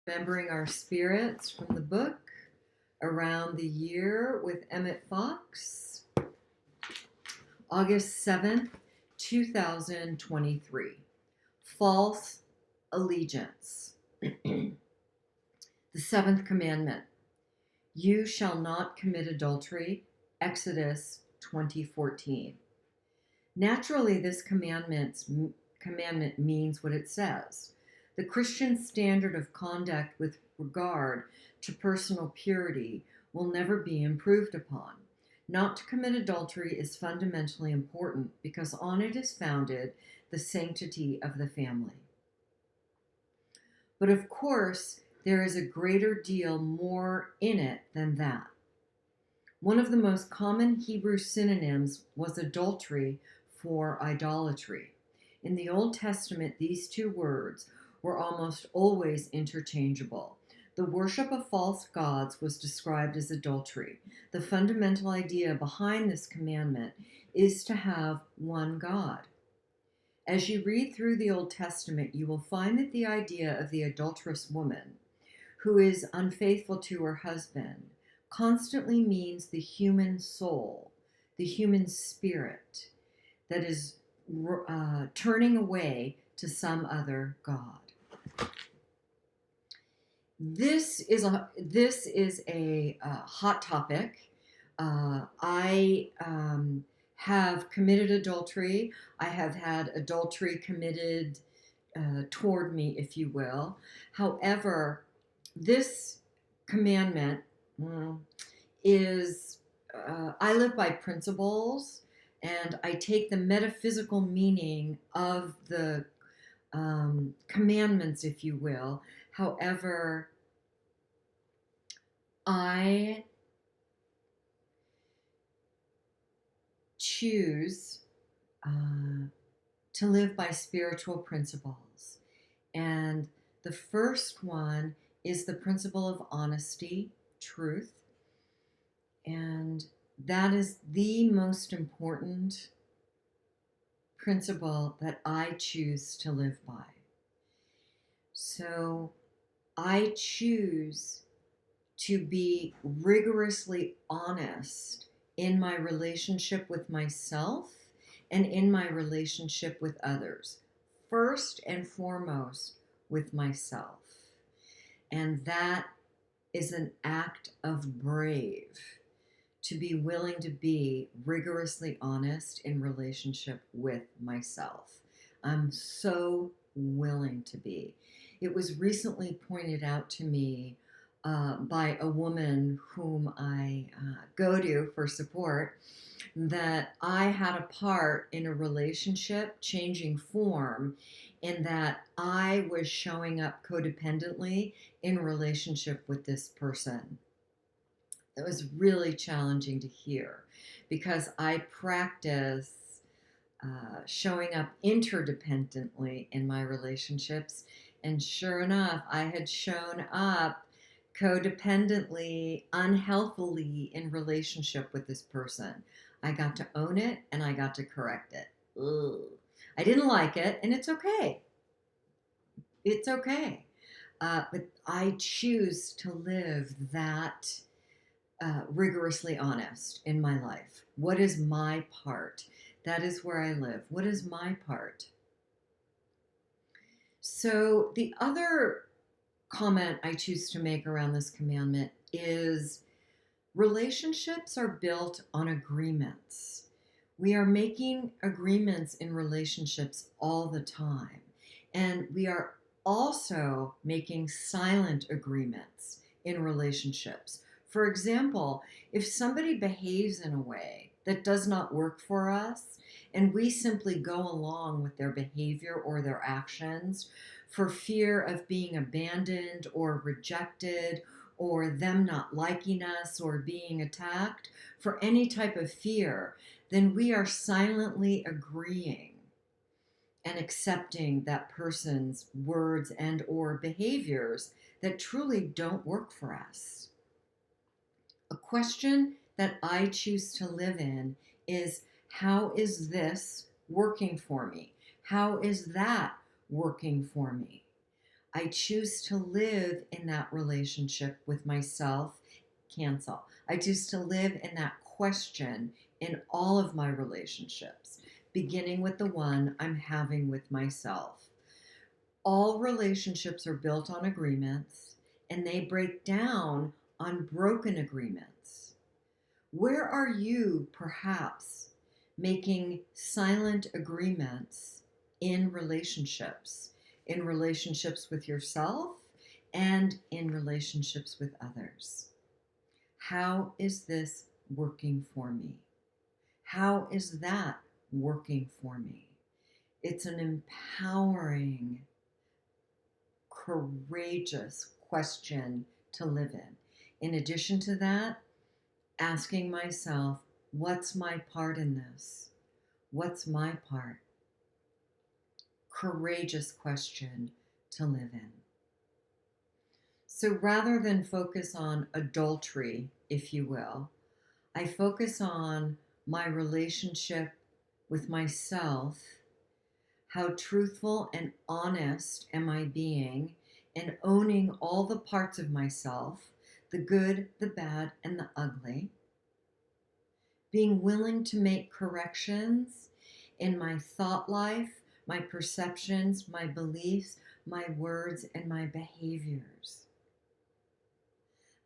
Remembering Our Spirits from the book Around the Year with Emmett Fox, August 7th, 2023. False Allegiance. The seventh commandment: You shall not commit adultery. Exodus 20:14. Naturally, this commandment means what it says. The Christian standard of conduct with regard to personal purity will never be improved upon. Not to commit adultery is fundamentally important because on it is founded the sanctity of the family. But of course, there is a greater deal more in it than that. One of the most common Hebrew synonyms was adultery for idolatry. In the Old Testament, these two words were almost always interchangeable. The worship of false gods was described as adultery. The fundamental idea behind this commandment is to have one God. As you read through the Old Testament, you will find that the idea of the adulterous woman who is unfaithful to her husband constantly means the human soul, the human spirit that is turning away to some other God. This is a hot topic. I have committed adultery. I have had adultery committed toward me, if you will. However, this commandment is, I live by principles, and I take the metaphysical meaning of the commandments, if you will. However, I choose to live by spiritual principles. And the first one is the principle of honesty, truth. And that is the most important principle that I choose to live by. So I choose to be rigorously honest in my relationship with myself and in my relationship with others. First and foremost, with myself. And that is an act of brave, to be willing to be rigorously honest in relationship with myself. I'm so willing to be. It was recently pointed out to me by a woman whom I go to for support, that I had a part in a relationship changing form, in that I was showing up codependently in relationship with this person. That was really challenging to hear because I practice showing up interdependently in my relationships. And sure enough, I had shown up codependently, unhealthily in relationship with this person. I got to own it and I got to correct it. Ugh. I didn't like it, and it's okay. It's okay. But I choose to live that rigorously honest in my life. What is my part? That is where I live. What is my part? So the other comment I choose to make around this commandment is relationships are built on agreements. We are making agreements in relationships all the time. And we are also making silent agreements in relationships. For example, if somebody behaves in a way that does not work for us, and we simply go along with their behavior or their actions for fear of being abandoned or rejected, or them not liking us or being attacked, for any type of fear, then we are silently agreeing and accepting that person's words and or behaviors that truly don't work for us. A question that I choose to live in is, how is this working for me? How is that working for me? I choose to live in that relationship with myself. Cancel. I choose to live in that question in all of my relationships, beginning with the one I'm having with myself. All relationships are built on agreements, and they break down on broken agreements. Where are you perhaps making silent agreements in relationships with yourself and in relationships with others? How is this working for me? How is that working for me? It's an empowering, courageous question to live in. In addition to that, asking myself, what's my part in this? What's my part? Courageous question to live in. So rather than focus on adultery, if you will, I focus on my relationship with myself. How truthful and honest am I being, and owning all the parts of myself, the good, the bad, and the ugly? Being willing to make corrections in my thought life, my perceptions, my beliefs, my words, and my behaviors.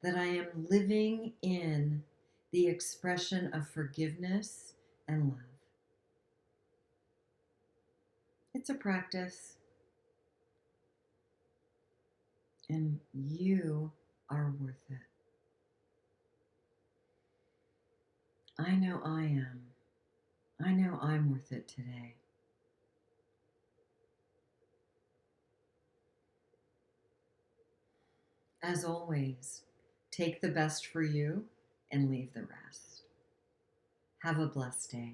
That I am living in the expression of forgiveness and love. It's a practice, and you are worth it. I know I am. I know I'm worth it today. As always, take the best for you and leave the rest. Have a blessed day.